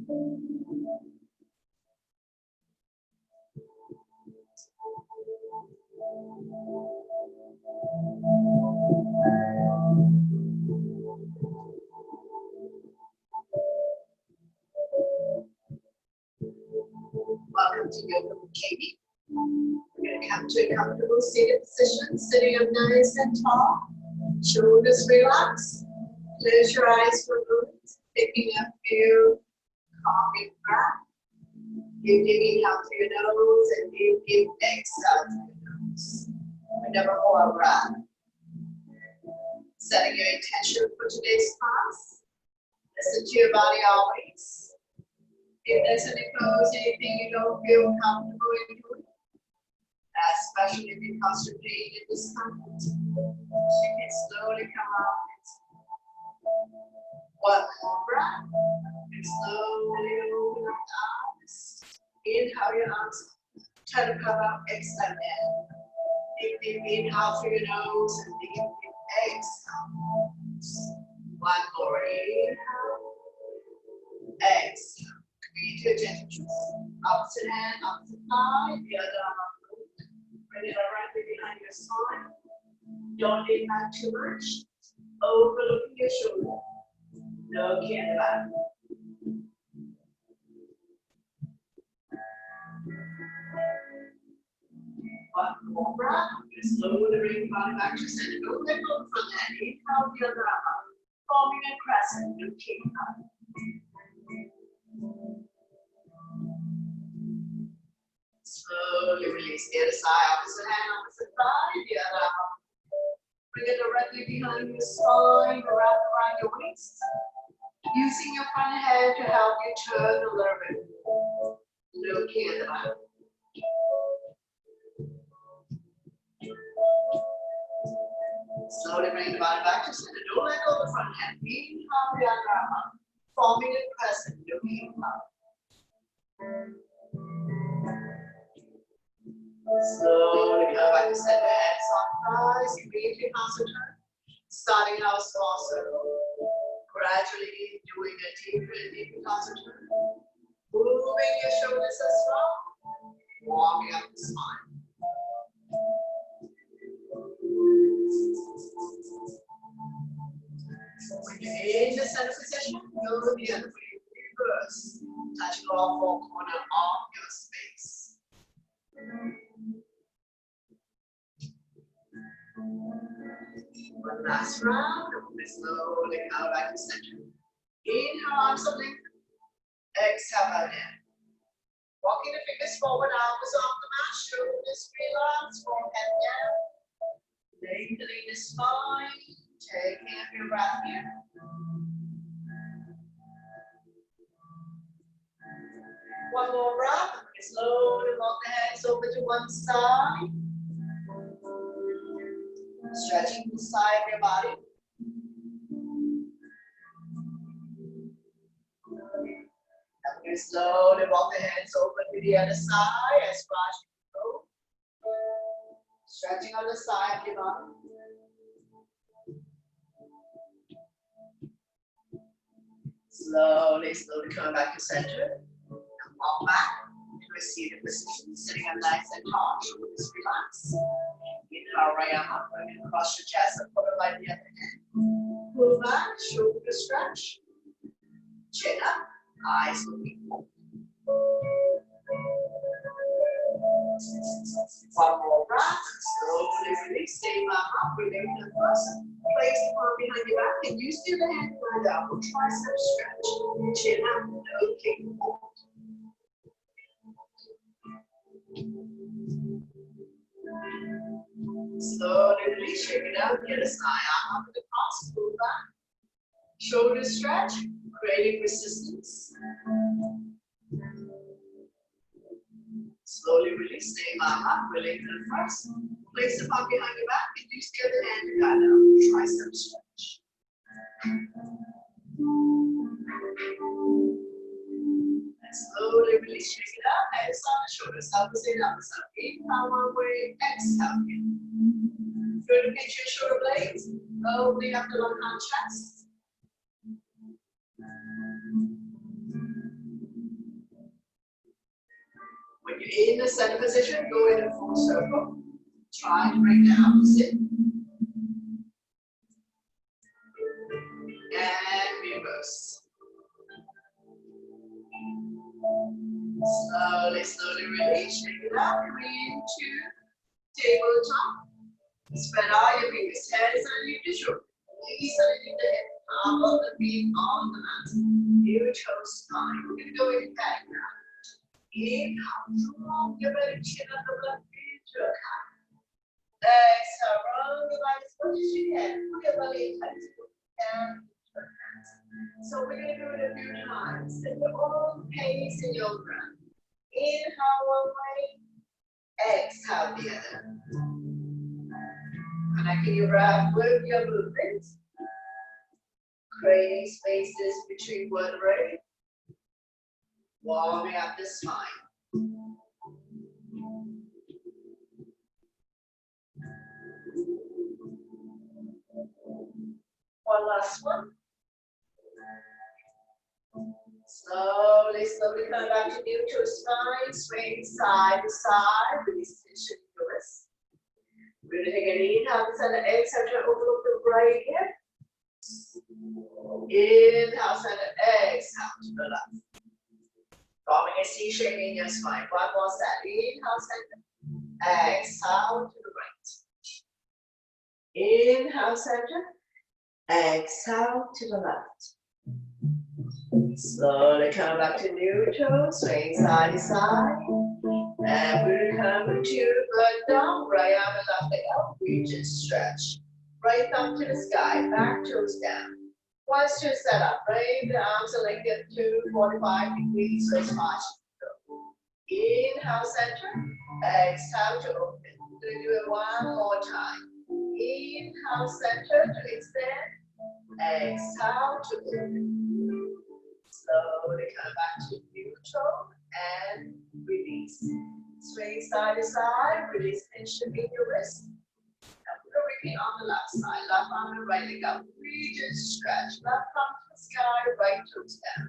Welcome to Yoga with Katie. We're going to come to a comfortable seated position, sitting up nice and tall. Shoulders relax. Close your eyes for a moment, taking a few calming breaths. You inhale through your nose and you exhale through your nose. Remember more breath. Setting your intention for today's class. Listen to your body always. If there's any pose, anything you don't feel comfortable in doing, especially if you cause your pain and discomfort, you can slowly come out. One more breath. And slowly open up the arms. Inhale your arms. Try to come out, extend in. Deep inhale through your nose and deep exhale. One more inhale. Exhale. Create your gentle twist. Opposite hand, opposite thigh, the other arm up. Bring it right behind your spine. Don't lean back too much. Overlooking your shoulder. No key in the back. One more breath. Slowly bring the body back to center. Don't let go from that. Inhale the other arm up. Forming a crescent. No key in the back. Slowly release the other side, opposite hand, opposite thigh, the other arm. Bring it directly behind your spine, wrap around your waist. Using your front hand to help you turn a little bit. Looking at the back. Slowly bring the body back to center. Don't let go of the front hand. Inhale the other arm up. Forming a crescent, looking up. Slowly come back to center, hands on thighs, completely concentrate. Starting out small circle. Gradually doing a deeper and deeper concentrate. Moving your shoulders as well. Walking up the spine. When you're in the center position, go to the other way. Reverse. Touching all four corners of your space. One last round, and we'll slowly come back to center. Inhale, arms up length. Exhale, bow down. Walking the fingers forward, elbows off the mat, shoulders relax, forehead down. Lengthening the spine, taking up your breath here. One more breath. Slowly walk the hands over to one side. Stretching the side of your body. And we slowly walk the hands over to the other side as far as you go. Stretching on the side of your body. Slowly come back to center. And walk back to a seated position. Sitting up nice and tall. Shoulders relax. Inhale, right arm up. Cross your chest and put it by the other hand. Pull back, shoulder stretch. Chin up, eyes looking forward. One more breath. Slowly release. Stay back up. Remain the first. Place the palm behind your back and use the other hand for a double tricep stretch. Chin up, looking forward. Slowly release, shake it out, get a side arm up to the cross, pull back. Shoulder stretch, creating resistance. Slowly release, same arm up, relate to the first. Place the palm behind your back and use the other hand to guide out, tricep stretch. And slowly release, shake it out, hands on the shoulders, opposite, opposite. Inhale one way, exhale again. Good to pinch your shoulder blades, opening up the long arm chest. In the center position, go in a full circle. Try to bring the opposite. And reverse. Slowly, slowly release. Shake it out. Come into tabletop. Spread out your fingers. Hands underneath the shoulder. Knees underneath the hip. Palm of the feet on the mat. Neutral spine. We're going to go in back now. Inhale, roll your belly, chin up the left into a half. Exhale, roll your body as much as you can. Put your belly tight and turn hands. So we're going to do it a few times. At your own pace in your breath. Inhale one way, exhale the other. Connecting your breath with your movement. Creating spaces between vertebrae. Warming up the spine. One last one. Slowly, slowly come back to neutral spine. Swing side to side. Release tension in your wrist. We're going to take an inhale to center. Exhale to overlook the right hip. Inhale, center. Exhale to the left. Forming a C shape in your spine. One more set. Inhale, center. Exhale to the right. Inhale, center. Exhale to the left. Slowly come back to neutral. Swing side to side. And we'll come to good down. Right arm and left leg out. Reach and stretch. Right thumb to the sky. Back toes down. Once you're set up, right, the arms are like to 45 degrees, so it's much. Inhale, center. Exhale to open. We're going to do it one more time. Inhale, center to extend. Exhale to open. Slowly come back to neutral and release. Swing side to side. Release tension in your wrist. Repeat on the left side, left arm and right leg up. Reach and stretch. Left arm to the sky, right toes down.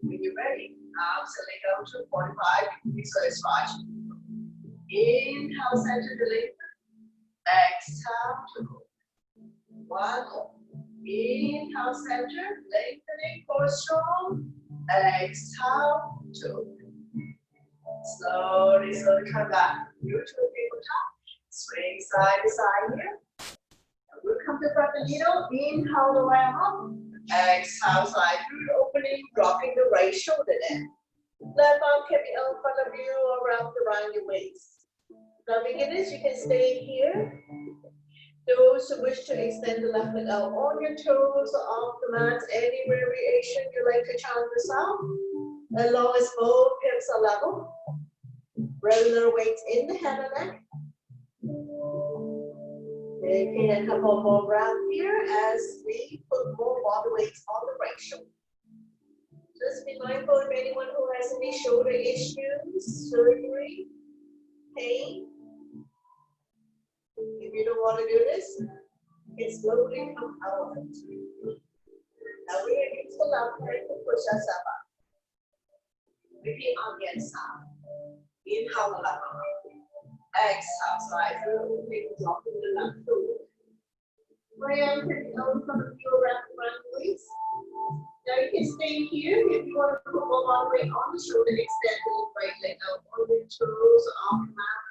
When you're ready, arms and leg out to 45 degrees, so it's 5. Inhale, center to lengthen. Exhale to open. One more. Inhale, center, lengthening, core strong. Exhale to open. Slowly, slowly come back. Neutral tabletop. Swing side to side here. We'll come to front the needle. Inhale the right arm. Exhale, slide through the opening, dropping the right shoulder down. Left arm can be in front of you or wrapped around your waist. Now, beginners, you can stay here. Those who wish to extend the left leg out on your toes or off the mat, any variation you like to challenge yourself, as long as both hips are level. Regular weights in the head and neck. Taking a couple more breaths here as we put more body weights on the right shoulder. Just be mindful of anyone who has any shoulder issues, surgery, pain. If you don't want to do this, you can slowly come out. Now we're going to use the left hand to push ourselves up. Repeat on the other side. Inhale the left arm. Exhale, slide through, dropping the left foot. Right arm can be out in front of you, wrap around the waist. Now you can stay here if you want to put more body weight on the shoulder, extend the right leg out on your toes, off the mat,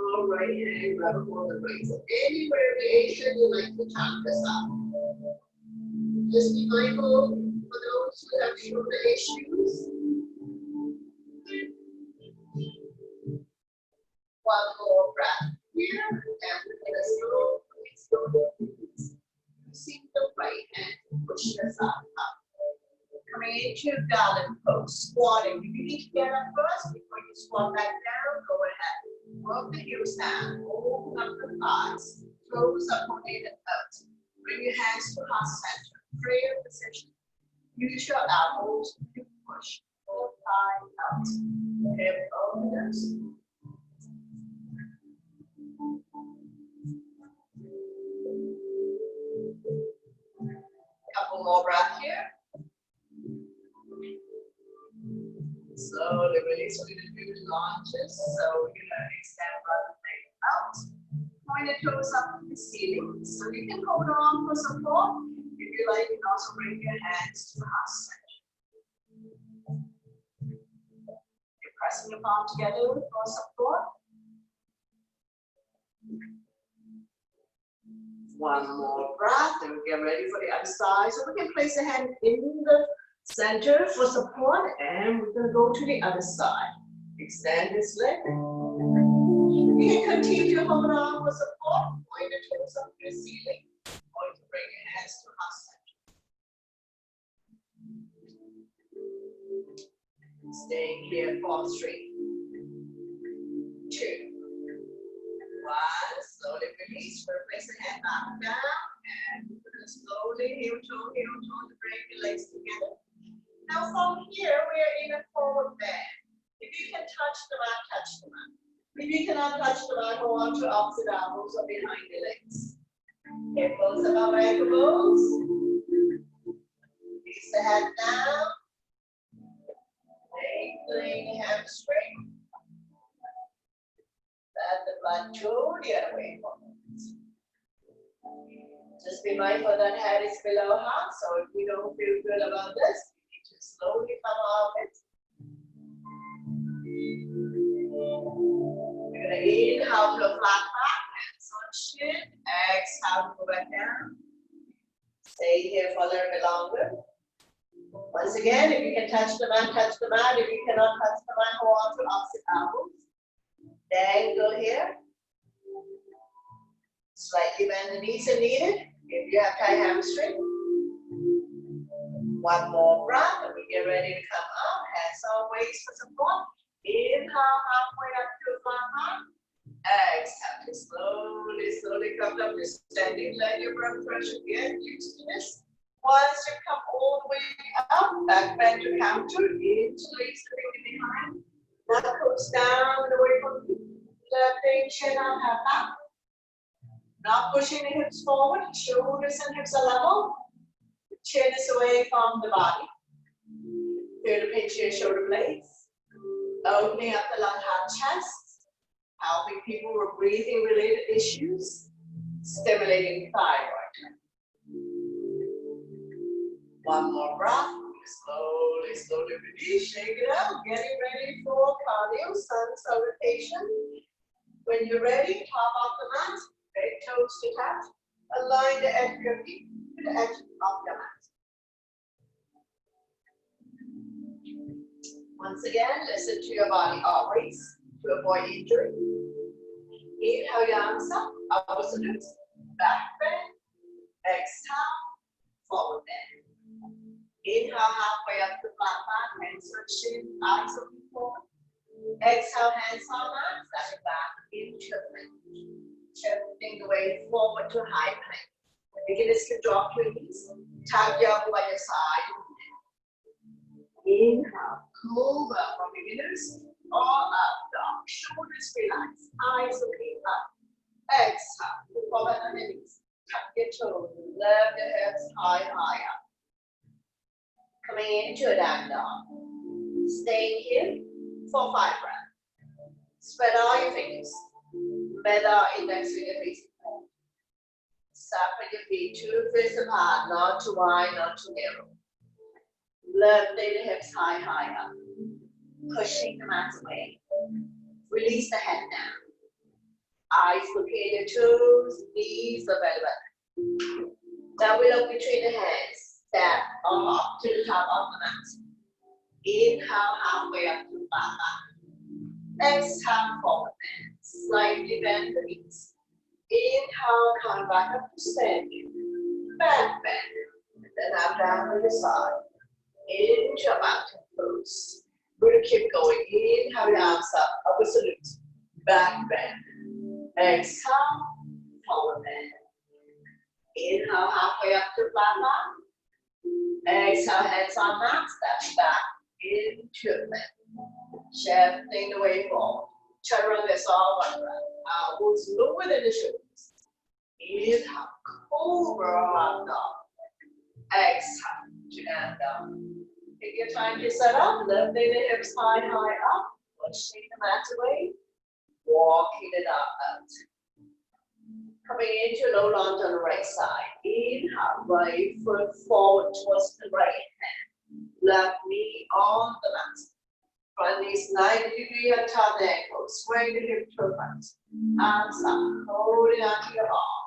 roll right hand, grab a hold of the right. So any variation you like to chop this up. Just be mindful for those who have shoulder issues. One more breath here, and we're going to slowly using the right hand, push yourself up. Coming into downward pose, squatting. If you need to get up first before you squat back down, go ahead. Work the heels down, open up the thighs, toes up, pointed out. Bring your hands to heart center, prayer position. Use your elbows to push both thighs out. Hip openers. Couple more breaths here. Slowly release. We're going to do lunges. So we're going to extend right leg out. Point your toes up to the ceiling. So you can hold on for support. If you like, you can also bring your hands to the heart center. You're pressing your palm together for support. One more breath, and we get ready for the other side. So we can place the hand in the center for support, and we're going to go to the other side. Extend this leg. You can continue to hold on for support. Point the toes up to the ceiling. Or you can bring your hands to heart center. Staying here for 3, 2, 1. Slowly release. Place the hand back down. And we're going to slowly heel toe to bring the legs together. Now from here, we are in a forward bend. If you can touch the mat, touch the mat. If you cannot touch the mat, go on to opposite elbows or behind the legs. Hips above ankles. Release the head down. Lengthening the hamstring. Let the blood go the other way forwards. Just be mindful that head is below heart, so if you don't feel good about this, you need to slowly come off it. We're going to inhale to a flat back, hands on chin. Exhale to go back down. Stay here for a little bit longer. Once again, if you can touch the mat, touch the mat. If you cannot touch the mat, go on to opposite elbows. Dangle here. Slightly bend the knees if needed. If you have tight hamstring. One more breath, and we get ready to come up. Hands on waist for support. Inhale halfway up to a flat back. Exhale to slowly come up to standing. Let your blood pressure get used to this. Once you come all the way up, back bend to counter. Interlace the finger behind. Knuckles down and away from you. Lifting chin up, half back. Not pushing the hips forward, shoulders and hips are level. Chin is away from the body. Feel to pinch your shoulder blades. Opening up the lung, heart, chest. Helping people with breathing related issues. Stimulating thyroid. One more breath. Slowly release. Shake it out. Getting ready for cardio, sun salutation. When you're ready, top off the mat. Big toes to touch. Align the edge of your feet to the edge of the mat. Once again, listen to your body always to avoid injury. Inhale, arms up, upward salute, back bend. Exhale, forward bend. Inhale, halfway up to flat back, hands on chin, eyes open forward. Exhale, hands on mat, step back into plank. Shifting the weight forward to high plank. Beginners can drop your knees. Tap your elbow by your side. Inhale, cobra for beginners. All up, dog. Shoulders relax. Eyes looking up. Exhale, forward on the knees. Tuck your toes. Lift the hips high up. Coming into a down dog. Staying here for 5 breaths. Spread all your fingers. Bend our index finger facing forward. Separate your feet 2 fists apart, not too wide, not too narrow. Lifting the hips high up. Pushing the mat away. Release the head down. Eyes looking at your toes, knees are belly button. Now we look between the hands. Step up to the top of the mat. Inhale halfway up to flat back. Exhale forward bend. Slightly bend the knees. Inhale, come back up to standing. Back bend. And then up down to the side. Into a mountain pose. We're going to keep going. Inhale, your arms up. Upward salute. Back bend. Exhale, forward bend. Inhale, halfway up to flat back. Exhale, hands on mat. Step back into a bend. Shifting the way forward. Chaturanga all one breath. Elbows lower than the shoulders. Inhale, cobra up dog. Exhale, down dog. Take your time to set up, lifting the hips high, high up, pushing the mat away, walking it out. Coming into low lunge on the right side. Inhale, right foot forward towards the right hand. Left knee on the mat. Front knees 90-degree on top the ankle. Swing the hip to the front. Arms up, holding onto your arm.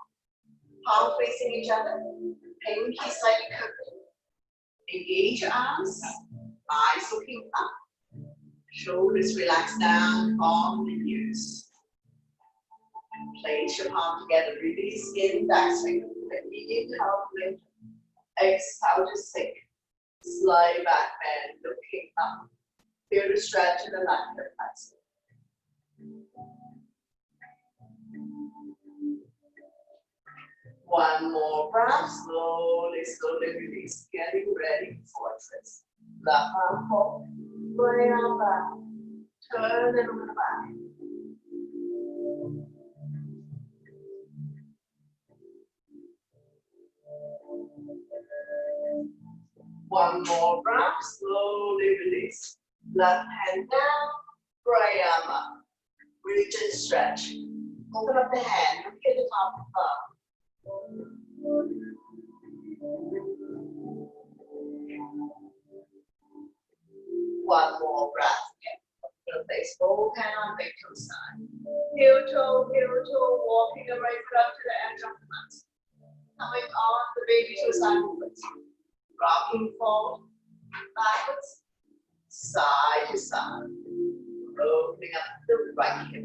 Palm facing each other. Pinky slightly curved. Engage your arms. Eyes looking up. Shoulders relax down on the ears. Place your palm together, release in back swing. Inhale, lift. Exhale to sink. Slide back and looking up. Feel the stretch in the left hip flexor. One more breath. Slowly, slowly release. Getting ready for twist. Left arm forward. Right arm back. Turn it over the back. One more breath, slowly release. Left hand down, right arm up. Reach and stretch. Open up the hand, look at the top of the thumb. One more breath. Gonna place both hands on the toe side. Heel toe, walking the right foot up to the edge of the mat. Coming on the baby toe side movement. Rocking forward, backwards, side to side. Opening up the right hip.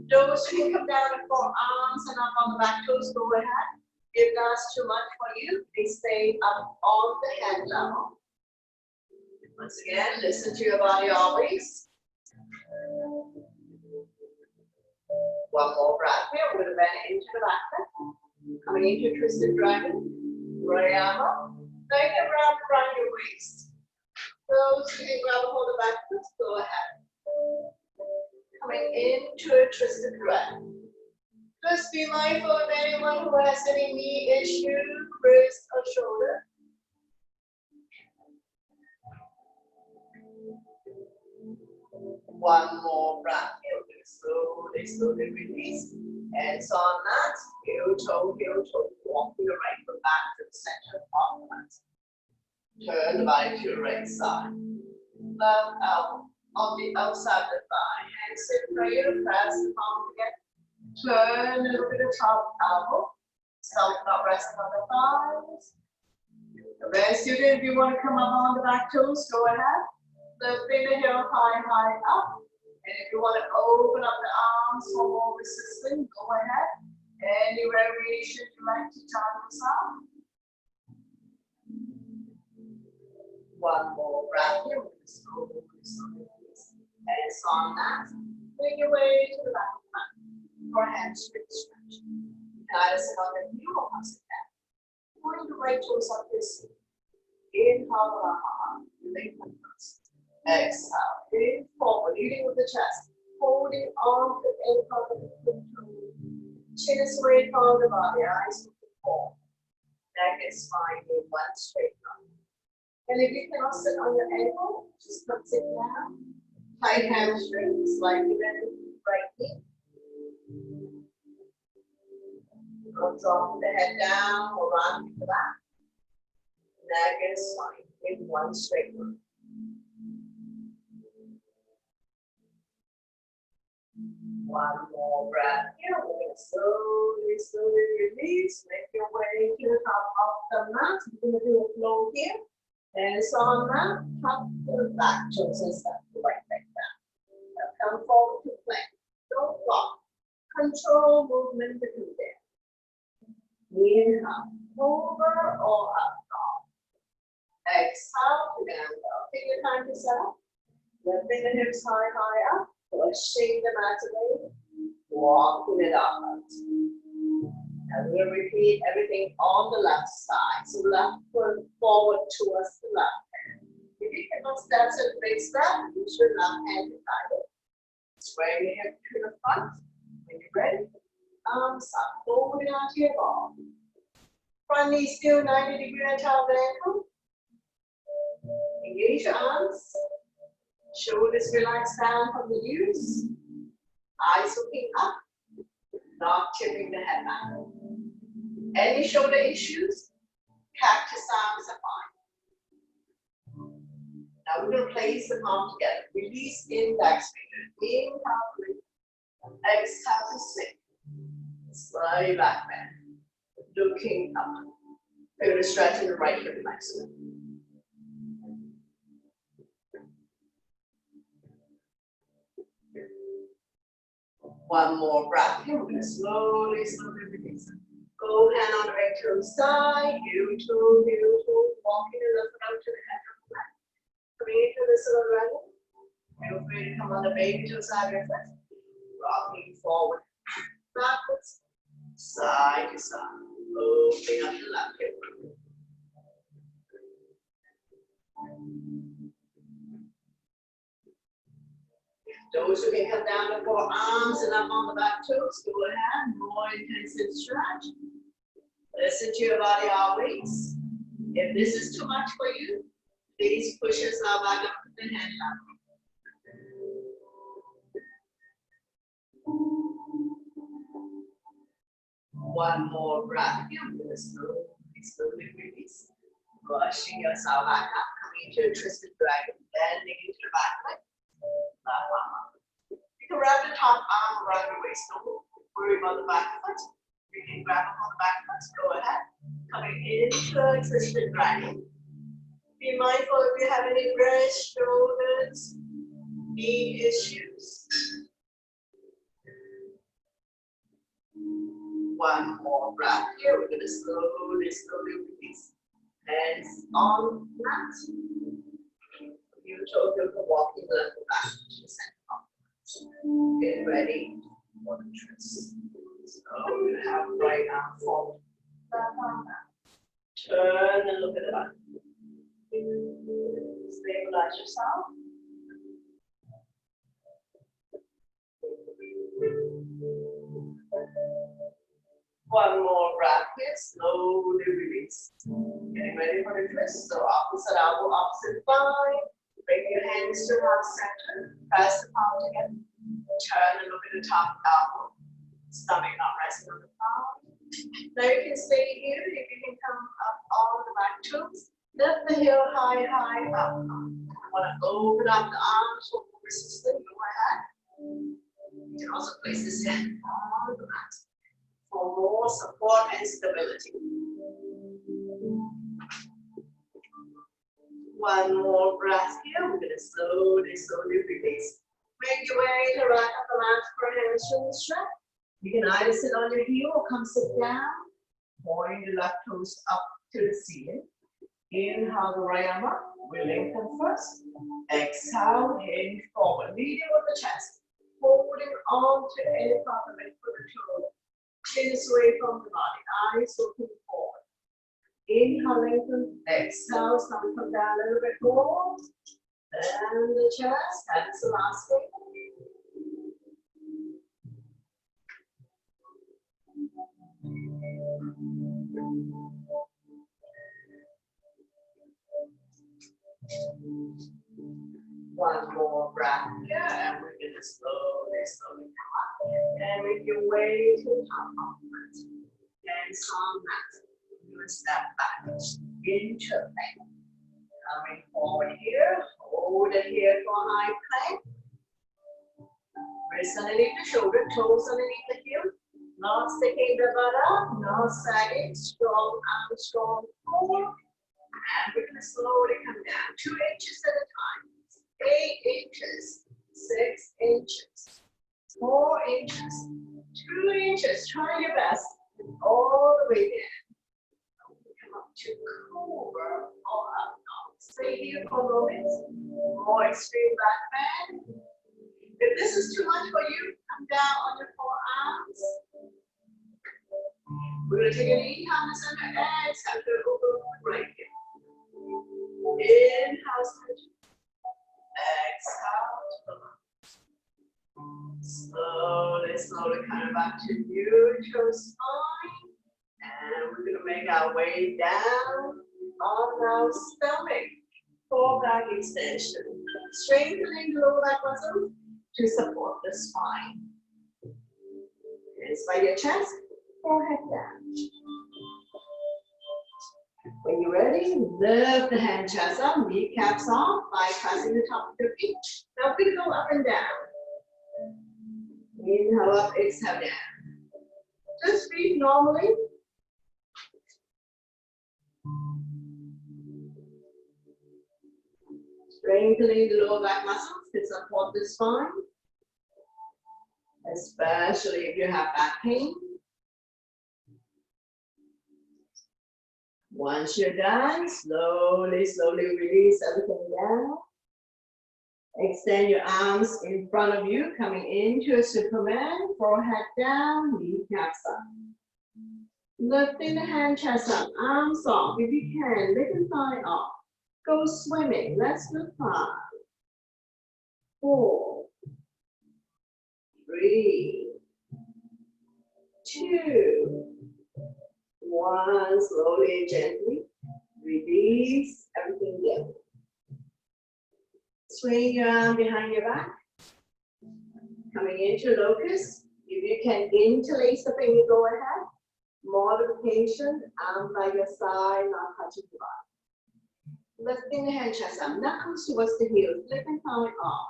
Toes can come down to forearms and up on the back toes. Go ahead. If that's too much for you, please stay up on the hand level. Once again, listen to your body always. One more breath here. We're going to bend into the back foot. Coming into twisted dragon. Right arm up. Take a wrap around your waist. Those who can grab a hold of the back foot, go ahead. Coming into a twisted dragon. Just be mindful of anyone who has any knee issue, wrist, or shoulder. One more breath. Slowly, slowly release. Hands on that. Heel toe, walk your right foot back to the center of the mat. Turn the body to your right side. Left elbow on the outside of the thigh. Hands sit prayer, press the palm together. Turn a little bit of top elbow. Stomach not resting on the thighs. The best student, if you want to come up on the back toes, go ahead. Lifting the heel high, high up. And if you want to open up the arms for more resistance, go ahead. Any variation you like to try this out. One more breath here. Slowly, slowly release. Hands on that. Bring your way to the back of the mat. For hamstring stretch. Either sit on the knee or sit down. Point the right toes up this way. Inhale, lengthen the first. Exhale, in forward, leading with the chest, holding on to the ankle of the toe. Chin is away from the body, eyes looking forward. Neck and spine in one straight line. And if you cannot sit on your ankle, just come sit down. Tight hamstrings, slightly bend right knee. Drop the head down or round to the back. Neck and spine in one straight line. One more breath here. We're going to slowly, slowly release. Make your way to the top of the mat. We're going to do a flow here. And so on that, top the back toes and step the right leg down. Now come forward to plank. Don't block. Control movement between there. Inhale, over or up dog. Exhale to down dog. Take your time to set up. Lifting the hips high, high up. Pushing the mat away, walking it out. And we'll repeat everything on the left side. So left foot forward towards the left hand. If you cannot stand so big step, use your left hand behind it. Sway your hip to the front. When you're ready, arms up, holding onto your ball. Front knee still 90 degrees on top of the ankle. Engage your arms. Shoulders relax down from the ears. Eyes looking up. Not tipping the head back. Any shoulder issues? Cactus arms are fine. Now we're going to place the palm together. Release index finger. Inhale, breathe. Exhale to sink. Slide back bend. Looking up. We're going to stretch in the right hip flexor. One more breath here. We're going to slowly, slowly release it. Go hand on the right toe side. Beautiful, beautiful. Walking the left foot out to the head of the back. Coming into this little dragon. Feel free to come on the baby toe side of your foot. Rocking forward. Backwards. Side to side. Opening up the left hip. Those who can come down the forearms and up on the back toes, go ahead. More intensive stretch. Listen to your body always. If this is too much for you, please push yourself back up to the hand level. One more breath here. I'm going to slowly release. Brushing yourself back up. Coming into a twisted dragon. Bending into the back leg. You can wrap the top arm around your waist. Don't worry about the back foot. You can grab up on the back foot. Go ahead. Coming into a twisted dragon. Be mindful if you have any wrist, shoulders, knee issues. One more breath here. We're going to slowly, slowly release. Hands on the mat. You told them to walk in left back to the center. Get ready for the twist. So we're going to have right arm forward. Left arm back. Turn and look at the back. Stabilize yourself. One more breath here. Slowly release. Getting ready for the twist. So opposite elbow, opposite thigh. Bring your hands to heart center. Press the palm together. Turn and look at the top elbow. Stomach not resting on the palm. Now you can stay here. You can come up on the back toes. Lift the heel high, high up. I want to open up the arms for more resistance. Go ahead. You can also place this hand on the mat for more support and stability. One more breath here. We're going to slowly, slowly release. Make your way to right up the mat for a hamstring stretch. You can either sit on your heel or come sit down. Point the left toes up to the ceiling. Inhale the right arm up. We lengthen first. Exhale, hinge forward. Leading with the chest. Holding on to any part of it for the toe. Chins away from the body. Eyes looking forward. Inhale, lengthen. Exhale, stomach come down a little bit more. And the chest. That's the last thing. One more breath here, and we're going to slowly, slowly come up. And make your way to the top of the mat. And on that, you're going to step back into plank. Coming forward here, hold it here for high plank. Wrists underneath the shoulder, toes underneath the heel. Not sticking the butt up, not sagging. Strong arm, strong core. And we're going to slowly come down 2 inches at a time. 8 inches, 6 inches, 4 inches, 2 inches. Try your best. All the way down. Come up to cobra or up. Stay here for a moment. More extreme back bend. If this is too much for you, come down on your forearms. We're going to take an inhale to center. Exhale to over right here. Inhale, center. Exhale to the left. Slowly, slowly coming back to neutral spine. And we're going to make our way down on our stomach. for back extension. Strengthening the lower back muscles to support the spine. Hands by your chest, forehead down. When you're ready, lift the hand chest up, kneecaps off by pressing the top of your feet. Now we're going to go up and down. Inhale up, exhale down. Just breathe normally. Strengthening the lower back muscles to support the spine, especially if you have back pain. Once you're done, slowly, slowly release everything down. Extend your arms in front of you, coming into a Superman, forehead down, kneecaps up. Lifting the hand chest up, arms off. If you can, lift the thigh off. Go swimming. Let's do 5, 4, 3, 2, 1. Slowly and gently release everything down. Swing your arm behind your back. Coming into locust. If you can interlace the finger, go ahead. Modification, arm by your side, not touching the body. Lifting the hand chest up, knuckles towards the heels, lifting thigh off.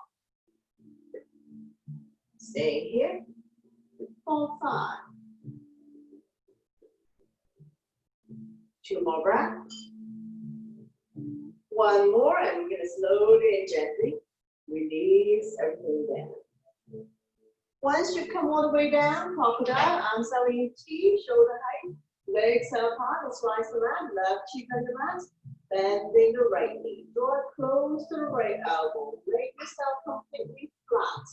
Stay here. 4, 5. 2 more breaths. 1 more, and we're going to slowly and gently release everything down. Once you come all the way down, crocodile, arms are in T, shoulder height, legs are apart, let's rise around, left cheek on the mat, bending the right knee, draw it close to the right elbow, make yourself completely flat.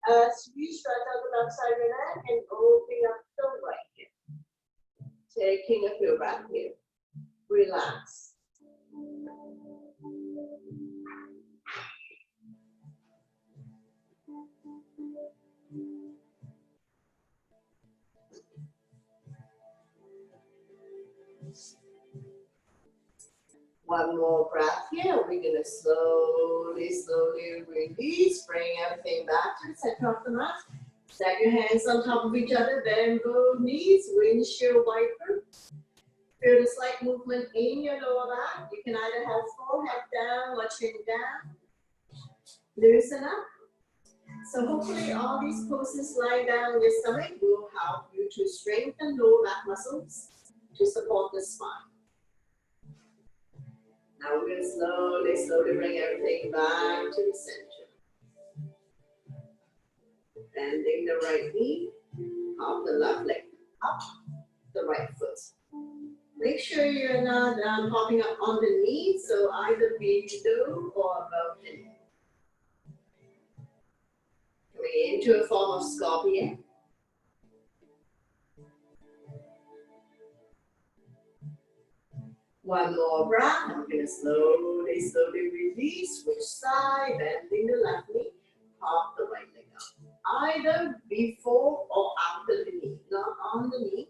As we stretch out the left side of your neck and opening up the right hip. Taking a few breaths here. Relax. One more breath here. We're going to slowly, slowly release. Bring everything back to the center of the mat. Stack your hands on top of each other. Bend both knees. Windshield wiper. Feel the slight movement in your lower back. You can either have forehead down or chin down. Loosen up. So hopefully all these poses lying down on your stomach will help you to strengthen lower back muscles to support the spine. Now we're going to slowly, slowly bring everything back to the center. Bending the right knee, up the left leg, up the right foot. Make sure you're not popping up on the knee, so either below or above the knee. Coming into a form of scorpion. One more breath. I'm going to slowly, slowly release. Switch side, bending the left knee, pop the right leg up. Either before or after the knee, not on the knee.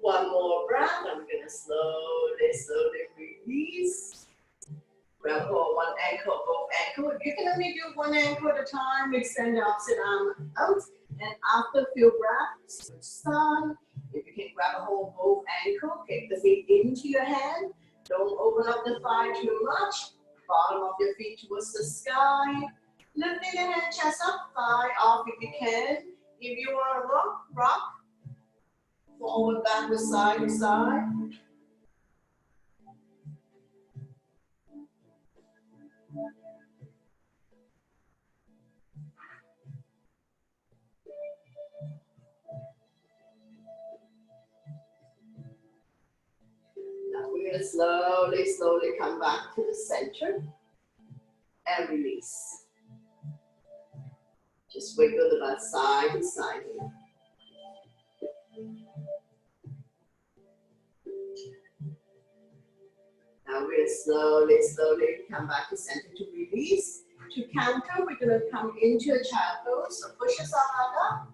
One more breath. I'm going to slowly, slowly release. Grab hold one ankle, both ankle. If you can only do one ankle at a time, extend the opposite arm out. And after a few breaths, switch side. If you can grab a hold both ankle, kick the feet into your hand. Don't open up the thigh too much. Bottom of your feet towards the sky. Lifting the hand, chest up, thigh off if you can. If you want to rock, rock. Forward, backward, side to side. Now we're going to slowly, slowly come back to the center and release. Just wiggle the butt side to side here. Now we'll slowly, slowly come back to center to release. to counter, we're going to come into a child pose. So push yourself up.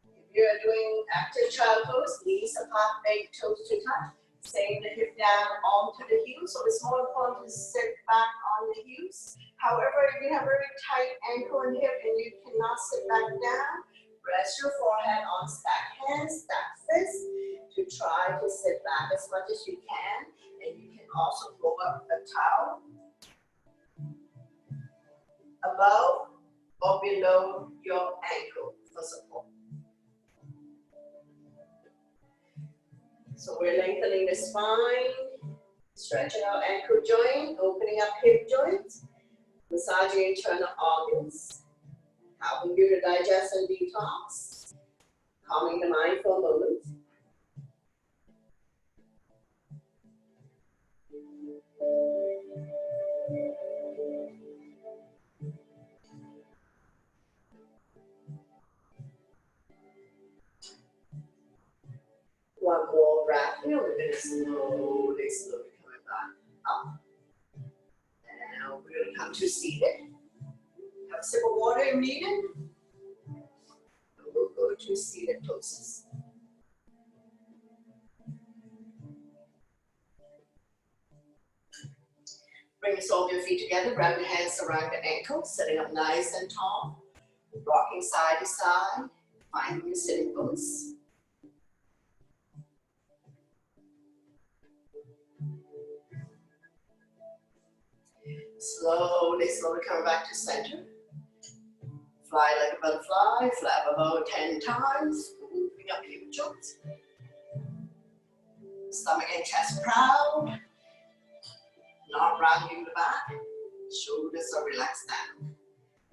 If you're doing active child pose, knees apart, big toes to touch. Same the hip down onto the heels. So it's more important to sit back on the heels. However, if you have a very tight ankle and hip and you cannot sit back down, rest your forehead on stack hands, stack fists to try to sit back as much as you can. And you can also roll up a towel above or below your ankle for support. So we're lengthening the spine, stretching our ankle joint, opening up hip joints, massaging internal organs, helping you to digest and detox, calming the mind for a moment. One more breath here. We're going to slowly coming back up. And we're going to come to seated. Have a sip of water if needed. And we'll go to seated poses. Bring the soles of your feet together. Grab your hands around the ankles, sitting up nice and tall. Rocking side to side. Finding your sitting pose. Slowly coming back to center. Fly like a butterfly, flap about 10 times, moving up hip joints. Stomach and chest proud, not rounding the back. Shoulders are relaxed down.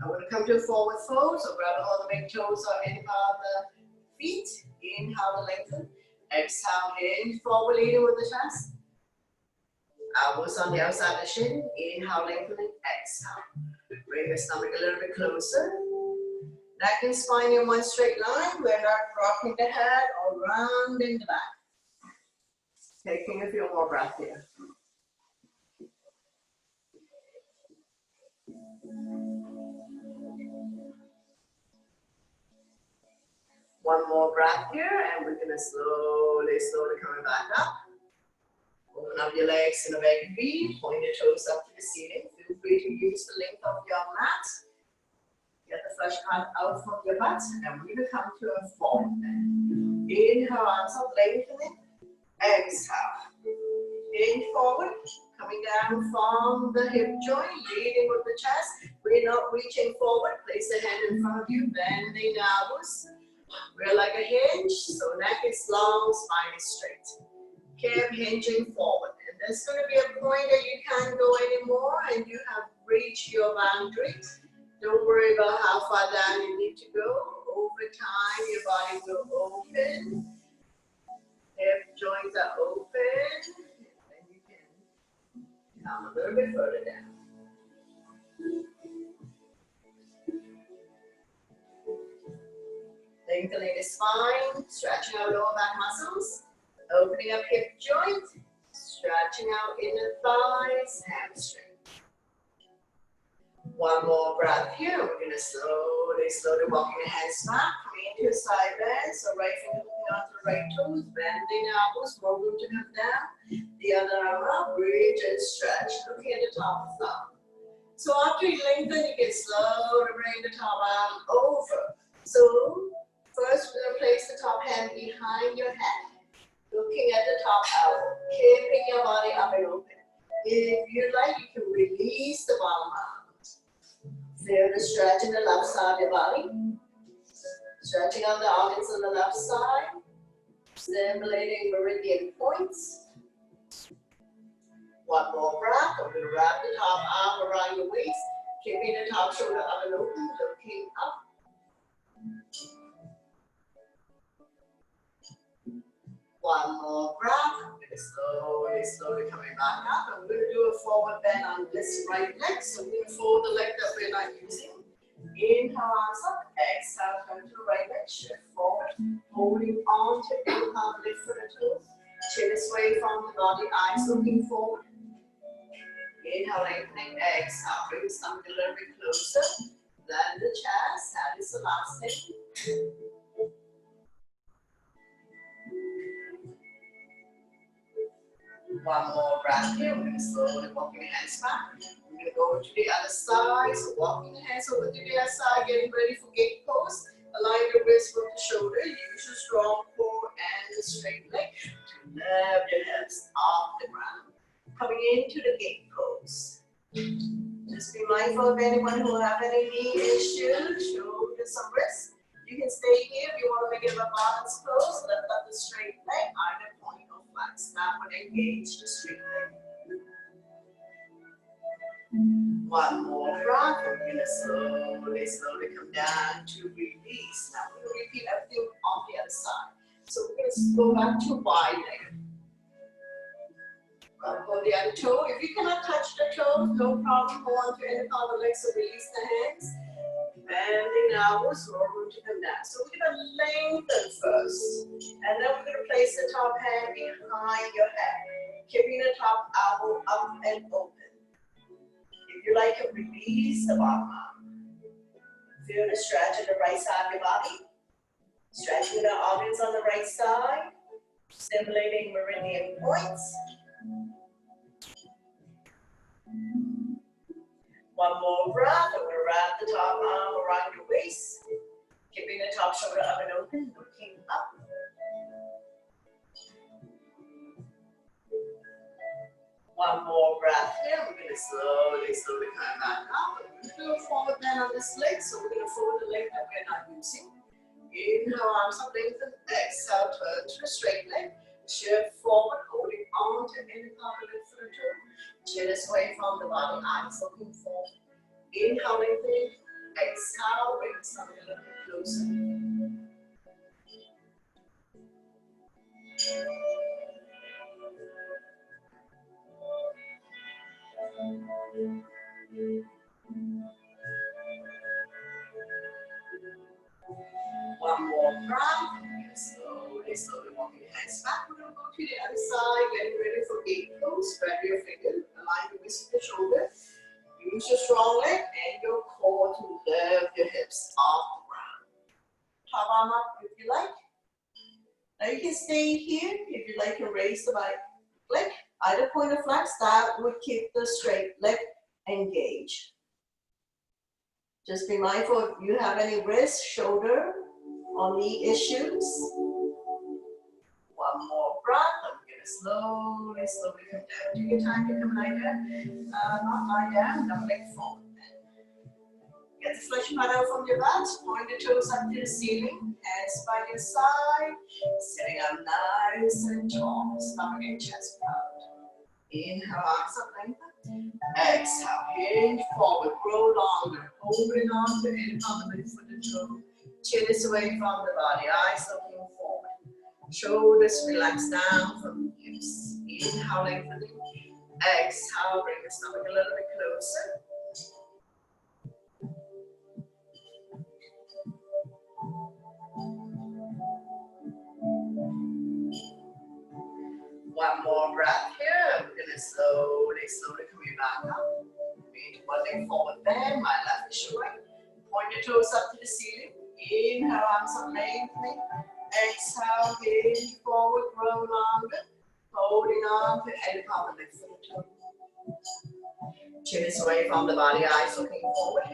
I'm going to come to a forward fold, so grab all the big toes or any part of the feet. Inhale to lengthen. Exhale, hinge forward, leading with the chest. Elbows on the outside of the shin. Inhale, lengthening. Exhale. Bring your stomach a little bit closer. Neck and spine in one straight line. We're not rocking the head or rounding the back. Taking a few more breaths here. One more breath here, and we're going to slowly coming back up. Open up your legs in a big V, point your toes up to the ceiling. Feel free to use the length of your mat. Get the flesh part out from your butt, and we're going to come to a forward bend. Inhale, arms up, lengthening. Exhale. Inch forward, coming down from the hip joint, leading with the chest. We're not reaching forward. Place the hand in front of you, bending the elbows. We're like a hinge, so neck is long, spine is straight. Keep hinging forward. And there's going to be a point that you can't go anymore and you have reached your boundary. Don't worry about how far down you need to go. Over time, your body will open. Hip joints are open. And you can come a little bit further down. Lengthening the spine, stretching out lower back muscles, opening up hip joint, stretching out inner thighs, hamstring. One more breath here. We're going to slowly walking the hands back, coming into a side bend. So right finger looking onto the right toes, bending elbows, more room to come down. The other arm up, reach and stretch, looking at the top of the thumb. So after you lengthen, you can slowly bring the top arm over. So first, we're going to place the top hand behind your head, looking at the top elbow, keeping your body up and open. If you like, you can release the bottom arm. Feel the stretch in the left side of your body. Stretching out the organs on the left side. Stimulating meridian points. One more breath. I'm going to wrap the top arm around your waist, keeping the top shoulder up and open, looking up. One more breath. I'm going to slowly coming back up. I'm going to do a forward bend on this right leg. So we're going to fold the leg that we're not using. Inhale, arms up. Exhale, turn to the right leg. Shift forward. Holding on to inhale, lift for the toes. Chin is away from the body, eyes looking forward. Inhale, lengthening. Exhale, bring the stomach a little bit closer. Blend the chest. That is the last thing. One more breath here. We're going to slowly walk your hands back. We're going to go to the other side. So walking the hands over to the other side, getting ready for gate pose. Align your wrist with the shoulder. Use your strong core and the straight leg to lift your hips off the ground. Coming into the gate pose. Just be mindful of anyone who have any knee issues, shoulders, some wrists. You can stay here if you want to make it a balance pose. Lift up the straight leg, either point or flat. Snap and engage the straight leg. One more breath. We're going to slowly come down to release. Now we're going to repeat everything on the other side. So we're going to go back to wide leg. Go the other toe. If you cannot touch the toes, no problem. Go on to any part of the leg, so release the hands. Bending elbows, roll to come down. So we're going to lengthen first. And then we're going to place the top hand behind your head, keeping the top elbow up and open. If you like to release the bottom arm. Feel the stretch on the right side of your body. Stretching the organs on the right side. Stimulating meridian points. One more breath. I'm going to wrap the top arm around your waist. Keeping the top shoulder up and open. Looking up. One more breath here. We're going to slowly come back up. We're going to do a forward bend on this leg. So we're going to fold the leg that we're not using. Inhale, arms up, lengthen. Exhale, turn to a straight leg. Shift forward, holding on to any part of the foot. Chin is away from the body, eyes looking forward. Inhale, lengthening. Exhale, bring the stomach a little bit closer. One more breath. Slowly walking your hands back. We're going to go to the other side, getting ready for gate pose. Spread your fingers, align your wrist with the shoulder. Use your strong leg and your core to lift your hips off the ground. Top arm up if you like. Now you can stay here if you like to raise the right leg. Either point or flex, that would keep the straight leg engaged. Just be mindful if you have any wrist, shoulder, or knee issues. One more breath. I'm going to slowly come down. Take your time to come lie down. Not lie down, now leg forward. Get the flesh out from your butt. Point the toes up to the ceiling. Hands by your side. Sitting up nice and tall. Stomach and chest proud. Inhale, arms up, lengthen. Exhale, hinge forward, grow longer. Holding on to any part of the foot and toe. Chin is away from the body, eyes looking forward. Shoulders relax down from the hips. Inhale, lengthening. Exhale, bring the stomach a little bit closer. One more breath here. We're going to slowly coming back up. Into one leg forward bend. My left is your right. Point your toes up to the ceiling. Inhale, arms up, lengthening. Exhale, hinge forward, grow longer. Holding on to any part of the foot. Chin is away from the body, eyes looking forward.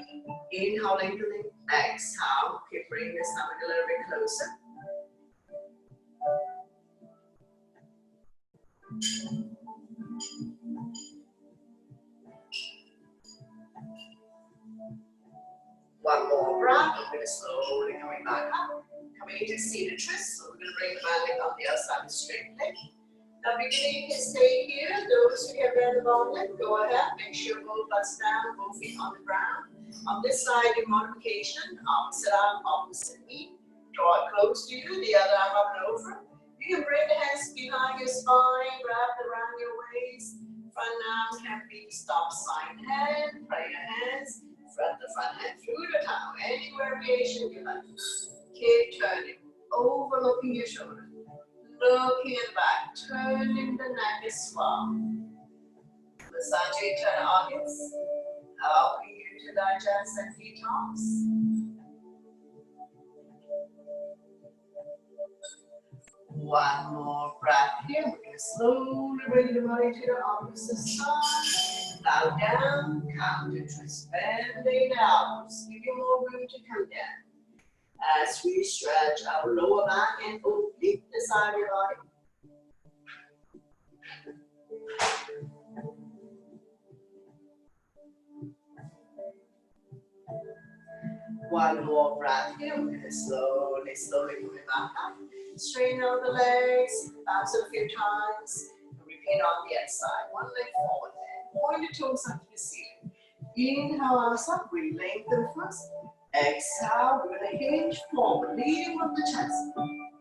Inhale, lengthening. Exhale, keep bringing the stomach a little bit closer. One more breath. We're going to slowly coming back up. Coming into seated twist. So we're going to bring the right leg up the other side of the straight leg. Now beginning, you can stay here. Those who have been long leg, go ahead. Make sure both butts down, both feet on the ground. On this side, in modification, opposite arm, opposite knee. Draw it close to you. The other arm up and over. You can bring the hands behind your spine, wrap it around your waist. Front arm can be stop sign hand. Pray your hands. Front the front hand through the towel. Any variation you like. Keep turning. Overlooking your shoulder. Looking back. Turning the neck as well. Sajitana audience, helping you to digest and detox. One more breath here. We're going to slowly bring the body to the opposite side. Bow down, count to twist, bending out. Give you more room to come down. As we stretch our lower back and oblique the side of your body. One more breath here. We're going to slowly move back up. Straighten out the legs, bounce it a few times. Repeat on the outside. One leg forward then. Point the toes up to the ceiling. Inhale, arms up. We lengthen first. Exhale, we're going to hinge forward, leading from the chest.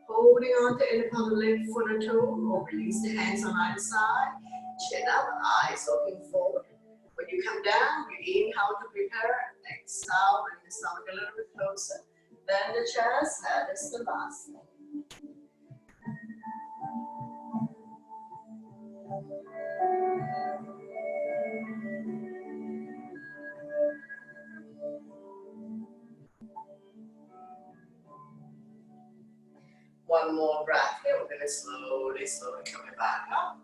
Holding on to any part of the leg, foot or toe. Or release the hands on either side. Chin up, eyes looking forward. When you come down, you inhale to prepare. Exhale, bring the stomach a little bit closer. Then the chest, that is the last thing. One more breath here. We're going to slowly coming back up.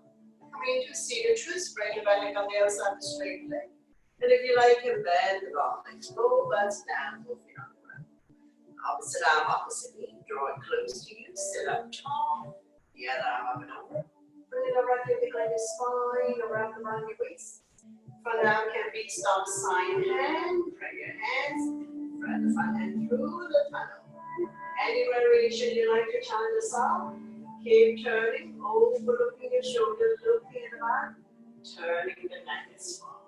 Coming into seated twist. Bring your belly on the other side of the straight leg. And if you like, you bend the long legs. Both legs down, both feet on the ground. Opposite arm, opposite knee. Draw it close to you. Sit up tall. The other arm up and over. Bring it around your behind your spine, around your waist. For now, can be stop sign hand. Bring your hands. Thread the front hand through the tunnel. Any variation you like to challenge us out. Keep turning, overlooking your shoulders, looking at the back. Turning the neck as well.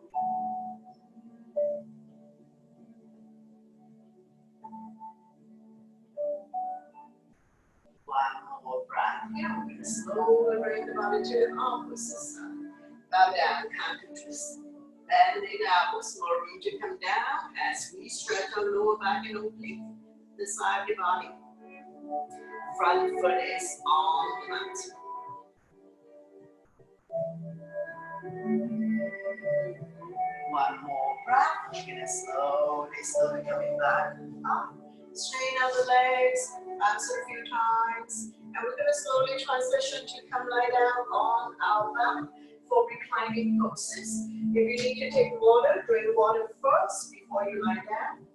One more breath here. We're going to slowly bring the body to the opposite side. Bow down, counter twist. Bending outwards, more room to come down as we stretch our lower back and oblique the side of your body. Front foot is on the mat. One more breath. We're going to slowly coming back up. Straighten out the legs, bounce it a few times. And we're going to slowly transition to come lie down on our back for reclining poses. If you need to take water, drink water first before you lie down.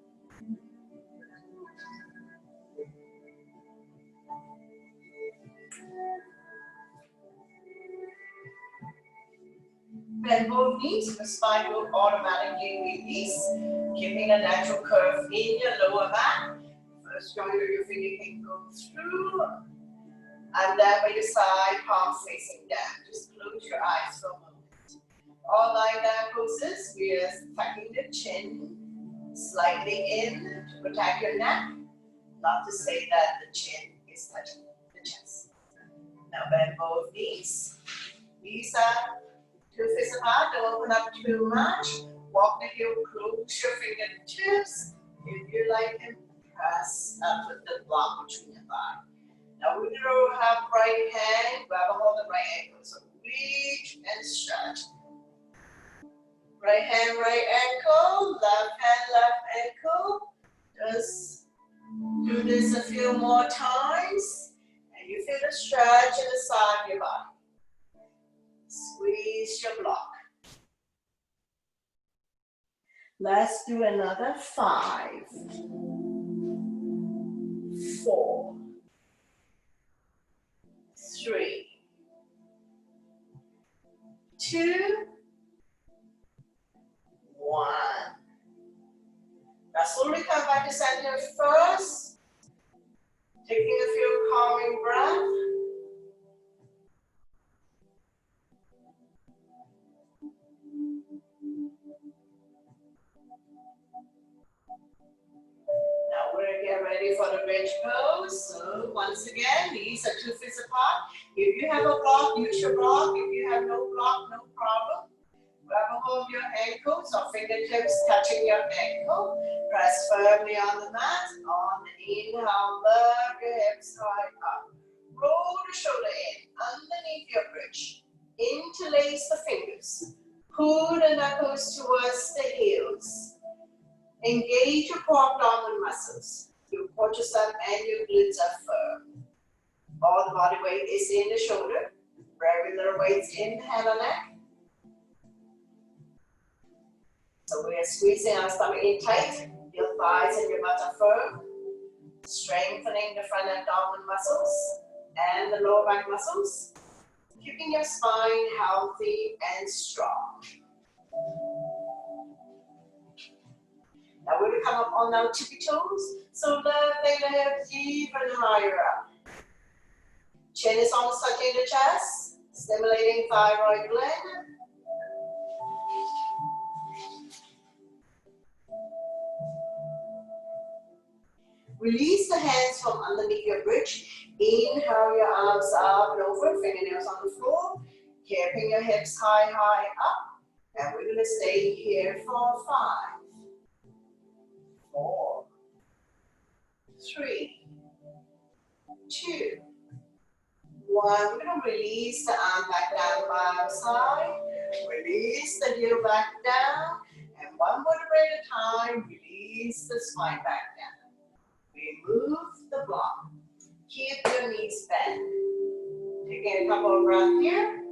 Bend both knees, the spine will automatically release, keeping a natural curve in your lower back. First joint of your finger can go through, and then by your side, palm facing down. Just close your eyes for a moment. All lying down poses, we are tucking the chin slightly in to protect your neck. Not to say that the chin is touching the chest. Now bend both knees. Knees up. 2 fists apart, don't open up too much. Walk the heel, close your fingertips. If you like it, press up with the block between your thigh. Now we're going to have right hand, grab a hold of the right ankle. So reach and stretch. Right hand, right ankle, left hand, left ankle. Just do this a few more times. And you feel the stretch in the side of your body. Squeeze your block. Let's do another 5, 4, 3, 2, 1. Now slowly come back to center first. Taking a few calming breaths. Now we're going to get ready for the bridge pose. So once again, knees are 2 fists apart. If you have a block, use your block. If you have no block, no problem. Grab a hold of your ankles or fingertips touching your ankle. Press firmly on the mat. On the inhale, lower your hips right up. Roll the shoulder in underneath your bridge. Interlace the fingers. Pull the knuckles towards the heels. Engage your core abdominal muscles. Your quadriceps and your glutes are firm. All the body weight is in the shoulder. Very little weights in the head and neck. So we are squeezing our stomach in tight. Your thighs and your butt are firm. Strengthening the front abdominal muscles and the lower back muscles. Keeping your spine healthy and strong. Now we're going to come up on our tippy toes. So lifting the hips even higher up. Chin is almost touching the chest. Stimulating thyroid gland. Release the hands from underneath your bridge. Inhale your arms up and over, fingernails on the floor. Keeping your hips high, high up. And we're going to stay here for 5, 4, 3, 2, 1. We're going to release the arm back down by our side. Release the heel back down. And one vertebrae at a time, release the spine back down. Remove the block. Keep your knees bent. Taking a couple of breaths here.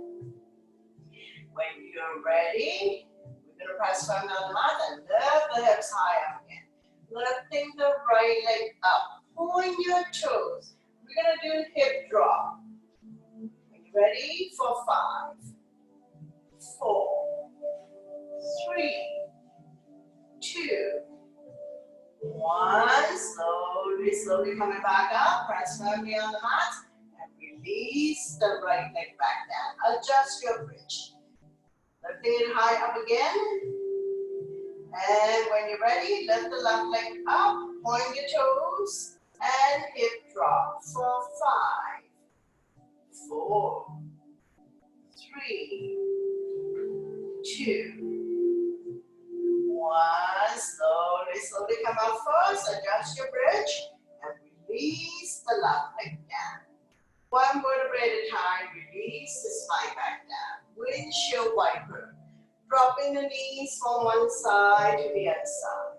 When you're ready, we're going to press firm on the mat and lift the hips high up again. Lifting the right leg up. Pulling your toes. We're going to do hip drop. When you're ready for 5, 4, 3, 2, 1. Slowly coming back up. Press firmly on the mat and release the right leg back down. Adjust your bridge. Lifting it high up again. And when you're ready, lift the left leg up. Point your toes and hip drop for 5, 4, 3, 2, 1. Slowly come out first. Adjust your bridge and release the left leg down. One vertebrae at a time. Release the spine back down. Windshield wiper. Dropping the knees from one side to the other side.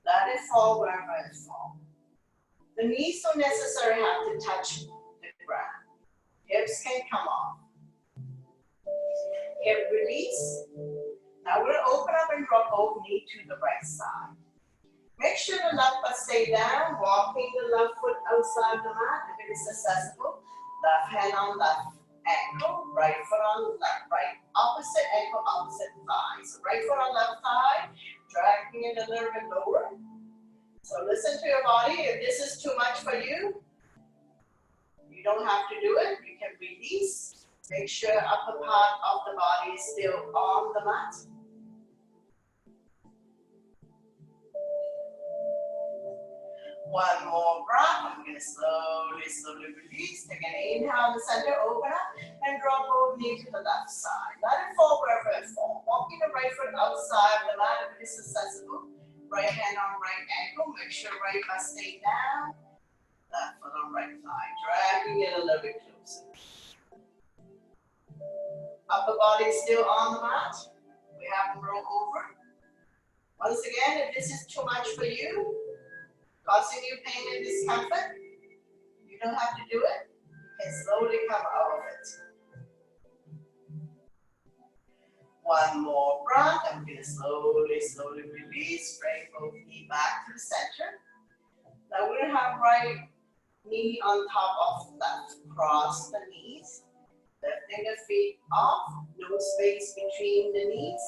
Let it fall wherever it falls. The knees don't necessarily have to touch the ground. Hips can come off. Hip release. Now we're going to open up and drop both knees to the right side. Make sure the left foot stay down, walking the left foot outside the mat if it is accessible. Left hand on left ankle, right foot on left, right opposite ankle, opposite thigh. So right foot on left thigh, dragging it a little bit lower. So listen to your body. If this is too much for you, you don't have to do it. You can release. Make sure upper part of the body is still on the mat. One more breath. I'm going to slowly release. Take an inhale in the center, open up, and drop both knees to the left side. Let it fall wherever it falls. Walking the right foot outside the mat if it is accessible. Right hand on right ankle. Make sure right butt stay down. Left foot on right thigh. Dragging it a little bit closer. Upper body is still on the mat. We haven't rolled over. Once again, if this is too much for you, causing you pain and discomfort, you don't have to do it. You can slowly come out of it. One more breath. I'm going to slowly release. Bring both knees back to the center. Now we're going to have right knee on top of left. Cross the knees. Lifting the feet off. No space between the knees.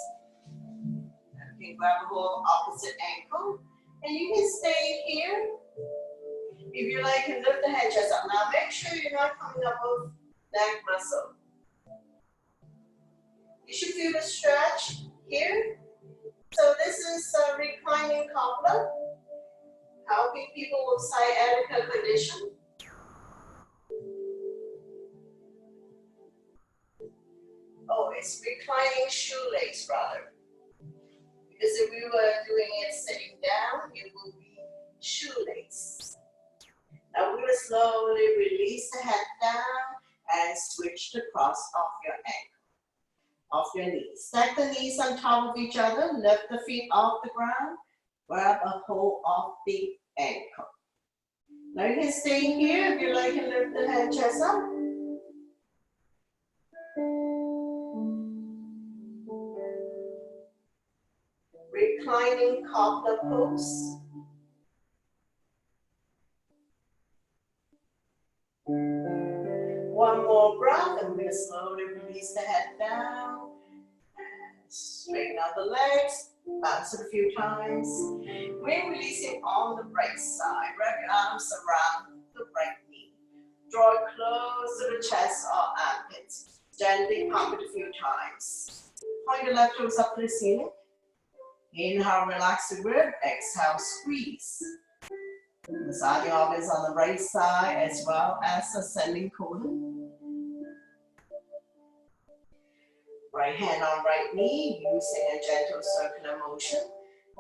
And you can grab a hold of opposite ankle. And you can stay here. If you like, you can lift the head chest up. Now make sure you're not coming up with neck muscle. You should feel the stretch here. So this is a reclining cobbler, helping people with sciatica condition. Oh, it's reclining shoelace rather. Because if we were doing it sitting down, it would be shoelace. Now we're going to slowly release the head down and switch the cross off your ankle. of your knees. Stack the knees on top of each other, lift the feet off the ground, grab a hold of the ankle. Now you can stay here. If you like, you can lift the head, chest up. Reclining cobbler pose. One more breath, and we're going to slowly release the head down. Straighten out the legs, bounce it a few times. We're releasing on the right side. Wrap your arms around the right knee. Draw it close to the chest or armpits. Gently pump it a few times. Point the left toes up to the ceiling. Inhale, relax the grip. Exhale, squeeze. Massaging organs on the right side as well as ascending colon. Right hand on right knee, using a gentle circular motion,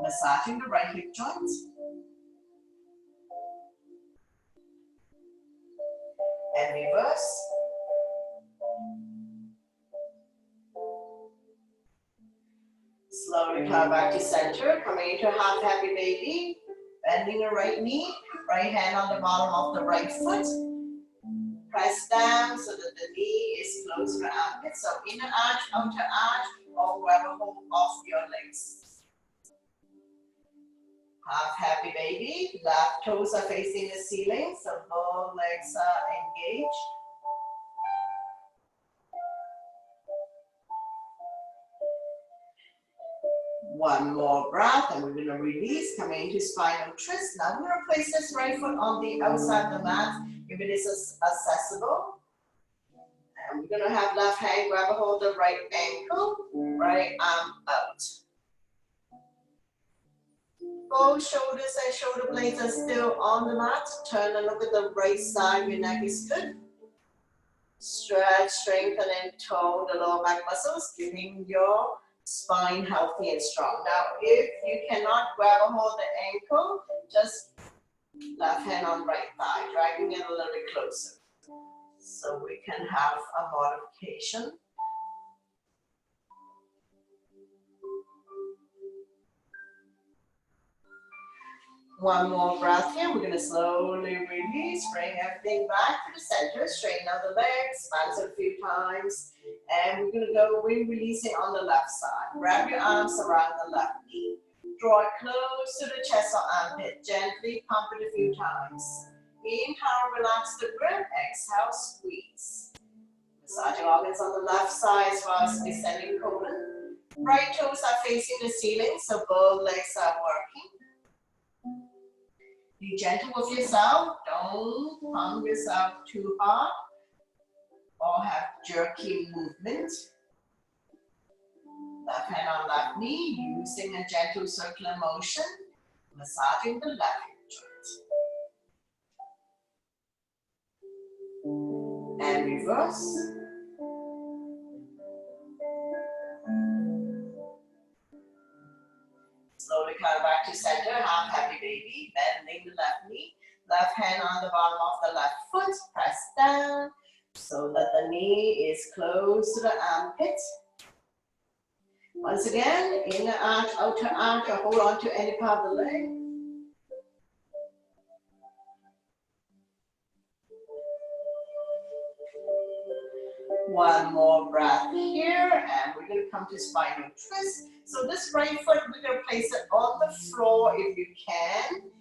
massaging the right hip joint. And reverse. Slowly come back to center, coming into half happy baby. Bending the right knee, right hand on the bottom of the right foot. Press down so that the knee is close to the armpit. So inner arch, outer arch, or grab a hold of your legs. Half happy baby. Left toes are facing the ceiling, so both legs are engaged. One more breath, and we're going to release, coming into spinal twist. Now we're going to place this right foot on the outside of the mat, if it is accessible. And we're going to have left hand grab a hold of right ankle, right arm out. Both shoulders and shoulder blades are still on the mat. Turn and look at the right side. Your neck is good. Stretch, strengthen, and tone the lower back muscles, keeping your spine healthy and strong. Now, if you cannot grab a hold of the ankle, just left hand on right thigh, dragging it a little bit closer. So we can have a modification. One more breath here. We're going to slowly release, bring everything back to the center, straighten out the legs, bounce it a few times. And we're going to go releasing on the left side. Grab your arms around the left knee. Draw it close to the chest or armpit. Gently pump it a few times. Inhale, relax the grip. Exhale, squeeze. Massaging organs on the left side as well as descending colon. Right toes are facing the ceiling, so both legs are working. Be gentle with yourself. Don't pump yourself too hard or have jerky movement. Left hand on left knee, using a gentle circular motion, massaging the left hip joint. And reverse. Slowly come back to center, half happy baby, bending the left knee. Left hand on the bottom of the left foot, press down so that the knee is close to the armpit. Once again, inner arch, outer arch, or hold on to any part of the leg. One more breath here, and we're going to come to spinal twist. So this right foot, we're going to place it on the floor if you can.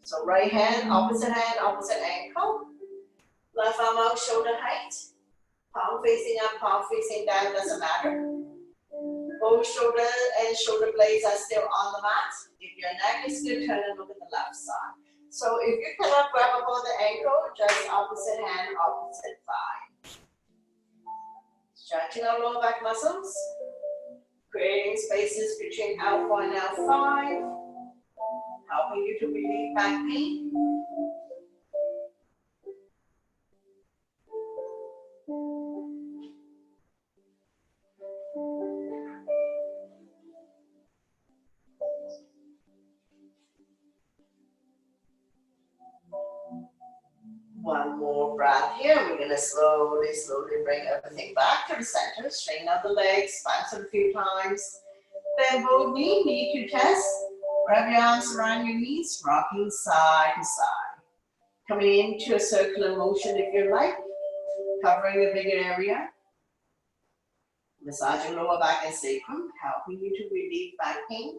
So right hand, opposite ankle. Left arm out, shoulder height. Palm facing up, palm facing down, doesn't matter. Both shoulder and shoulder blades are still on the mat. If your neck is good, turn and look at the left side. So if you cannot grab above the ankle, just opposite hand, opposite thigh. Stretching our lower back muscles. Creating spaces between L4 and L5. Helping you to relieve back pain. One more breath here. We're going to slowly, slowly bring everything back to the center. Straighten out the legs, bounce it a few times. Then both knee to chest. Wrap your arms around your knees, rocking side to side. Coming into a circular motion if you like, covering a bigger area. Massaging lower back and sacrum, helping you to relieve back pain.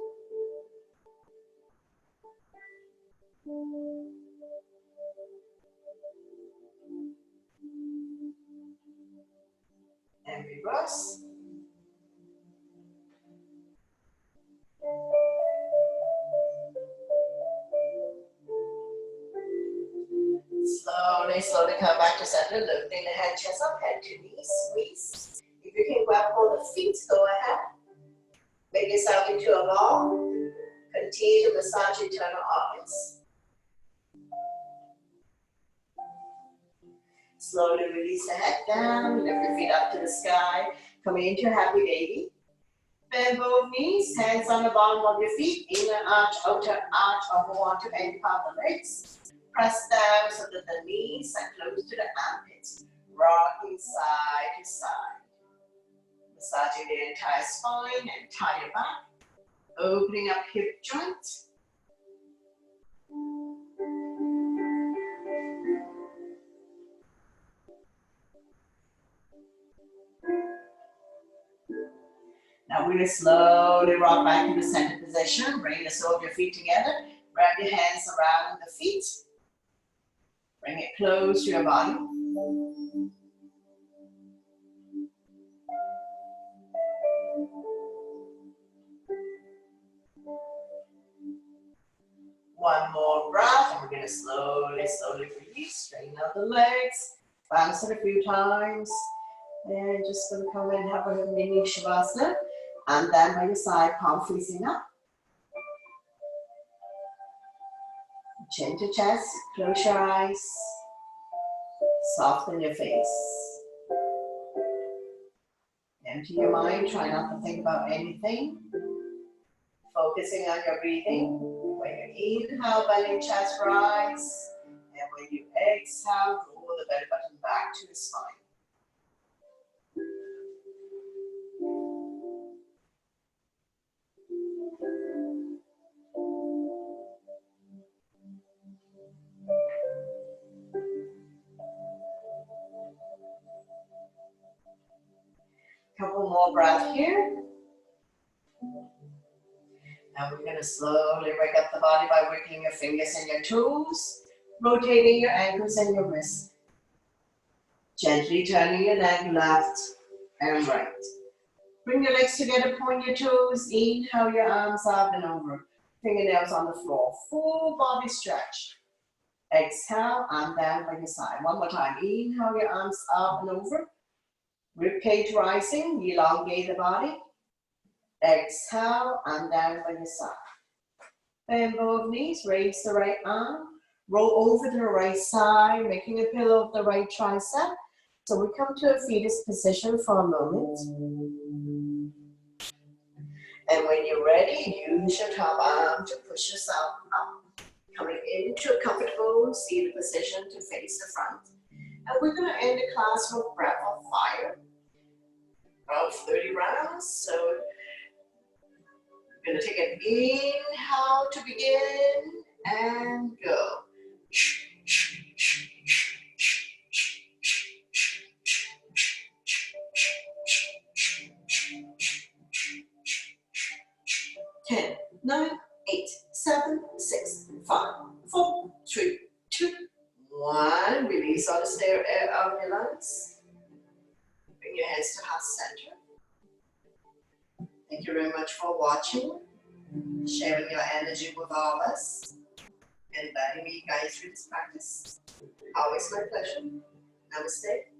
And reverse. Slowly, slowly come back to center, lifting the head, chest up, head to knees, squeeze. If you can grab hold of the feet, go ahead. Make yourself into a ball. Continue to massage internal organs. Slowly release the head down, lift your feet up to the sky. Coming into happy baby. Bend both knees, hands on the bottom of your feet, inner arch, outer arch, or go on to end part of the legs. Press down so that the knees are close to the armpits. Rocking side to side. Massaging the entire spine and tie your back. Opening up hip joint. Now we're going to slowly rock back into center position. Bring the sole of your feet together. Wrap your hands around the feet. Bring it close to your body. One more breath, and we're going to slowly, slowly release. Straighten out the legs. Bounce it a few times. And just going to come and have a mini Shavasana. And then by your side, palm facing up. Chin to chest, close your eyes. Soften your face. Empty your mind, try not to think about anything. Focusing on your breathing. When you inhale, belly and chest rise. And when you exhale, roll the belly button back to the spine. Couple more breaths here. Now we're going to slowly wake up the body by working your fingers and your toes, rotating your ankles and your wrists. Gently turning your leg left and right. Bring your legs together, point your toes, inhale your arms up and over. Fingernails on the floor, full body stretch. Exhale and down by your side. One more time, inhale your arms up and over. Ribcage rising, elongate the body. Exhale and down by your side. Bend both knees, raise the right arm. Roll over to the right side, making a pillow of the right tricep. So we come to a fetus position for a moment. And when you're ready, use your top arm to push yourself up. Coming into a comfortable seated position to face the front. And we're going to end the class with breath of fire. About 30 rounds. So we're going to take an inhale to begin and go. 10, 9, 8, 7, 6, 5, 4, 3, 2, 1. Release all the stale air out of your lungs. Bring your hands to heart center. Thank you very much for watching, sharing your energy with all of us, and letting me guide you through this practice. Always my pleasure. Namaste.